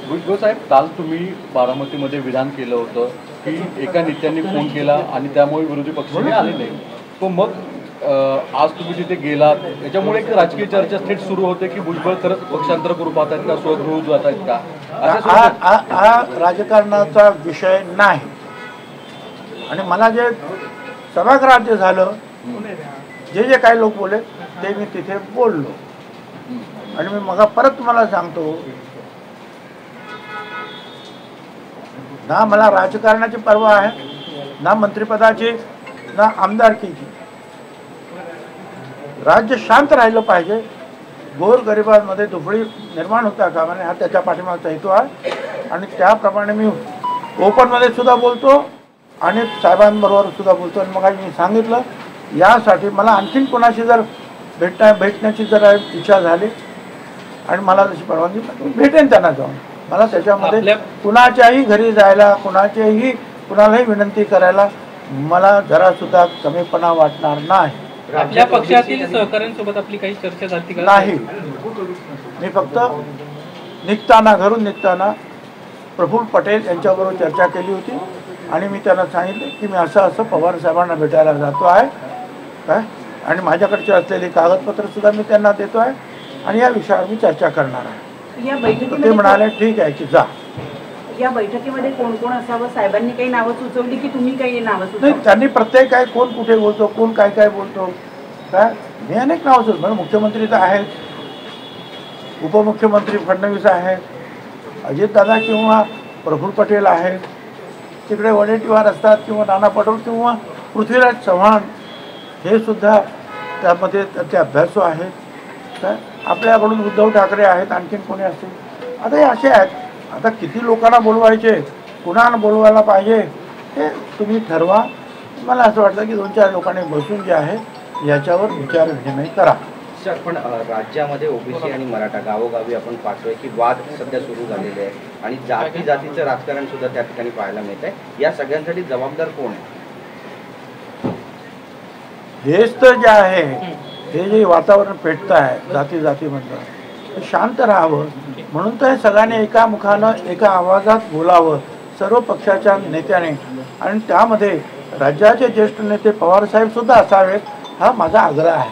भुजबळ साहेब, काल तुम्ही बारामतीमध्ये विधान केलं होतं की एका नेत्यांनी फोन केला आणि त्यामुळे विरोधी पक्षाने आले नाही. तो मग आज तुम्ही तिथे गेलात, त्याच्यामुळे एक राजकीय चर्चा थेट सुरू होते की भुजबळ खरंच पक्षांतर करू पाहतात का, स्वगृह जात आहेत का? हा राजकारणाचा विषय नाही. आणि मला जे सभागृहात झालं, जे काही लोक बोलले ते मी तिथे बोललो. आणि मी मग परत तुम्हाला सांगतो, ना मला राजकारणाची पर्वा आहे, ना मंत्रिपदाची, ना आमदारकीची. राज्य शांत राहिलं पाहिजे, गोरगरिबांमध्ये दुफळी निर्माण होता कामा नये, हा त्याच्या पाठीमागचा हेतू आहे. आणि त्याप्रमाणे मी ओपनमध्ये सुद्धा बोलतो आणि साहेबांबरोबर सुद्धा बोलतो. आणि मग मी सांगितलं, यासाठी मला आणखीन कोणाशी जर भेटण्याची जर इच्छा झाली आणि मला तशी परवानगी भेटेन त्यांना जाऊन. मला त्याच्यामध्ये कुणाच्याही घरी जायला, कुणालाही विनंती करायला मला जरासुद्धा कमीपणा वाटणार नाही. आपल्या पक्षातील सहकाऱ्यांसोबत आपली काही चर्चा झाली का? नाही. मी फक्त घरून निघताना प्रफुल्ल पटेल यांच्याबरोबर चर्चा केली होती आणि मी त्यांना सांगितले की मी असं पवार साहेबांना भेटायला जातो आहे काय, आणि माझ्याकडचे असलेली कागदपत्र सुद्धा मी त्यांना देतो आहे आणि या विषयावर मी चर्चा करणार आहे. या बैठकीत ते म्हणाले ठीक आहे की जा. या बैठकीमध्ये कोण कोण असावं? साहेबांनी काही नावं सुचवली की तुम्ही काही नावं सुचवली? त्यांनी प्रत्येक काय, कोण कुठे बोलतो, कोण काय काय बोलतो, काय मी अनेक नावं सुचवलं. मुख्यमंत्री तर आहेत, उपमुख्यमंत्री फडणवीस आहेत, अजितदादा किंवा प्रफुल्ल पटेल आहेत, तिकडे वडेट्टीवार असतात किंवा नाना पटोले किंवा पृथ्वीराज चव्हाण, हे सुद्धा त्यामध्ये त्याचे अभ्यासू आहेत. काय आपल्याकडून उद्धव ठाकरे आहेत, आणखीन कोणी असतील. आता हे असे आहेत. आता किती लोकांना बोलवायचे, कुणाला बोलवायला पाहिजे हे तुम्ही ठरवा. मला असं वाटतं की 2-4 लोकांनी बसून जे आहे याच्यावर विचार विनिमय करा. सर, पण राज्यामध्ये ओबीसी आणि मराठा गावोगावी आपण पाहतोय की वाद सध्या सुरू झालेले आहे आणि जातीचं राजकारण सुद्धा त्या ठिकाणी पाहायला मिळत आहे. या सगळ्यांसाठी जबाबदार कोण आहे? हेच तर जे आहे, हे जे वातावरण पेटतं आहे जातीमधलं, ते शांत राहावं म्हणून तर सगळ्यांनी एका मुखानं एका आवाजात बोलावं, सर्व पक्षाच्या नेत्याने. आणि त्यामध्ये राज्याचे ज्येष्ठ नेते पवारसाहेब सुद्धा असावेत, हा माझा आग्रह आहे.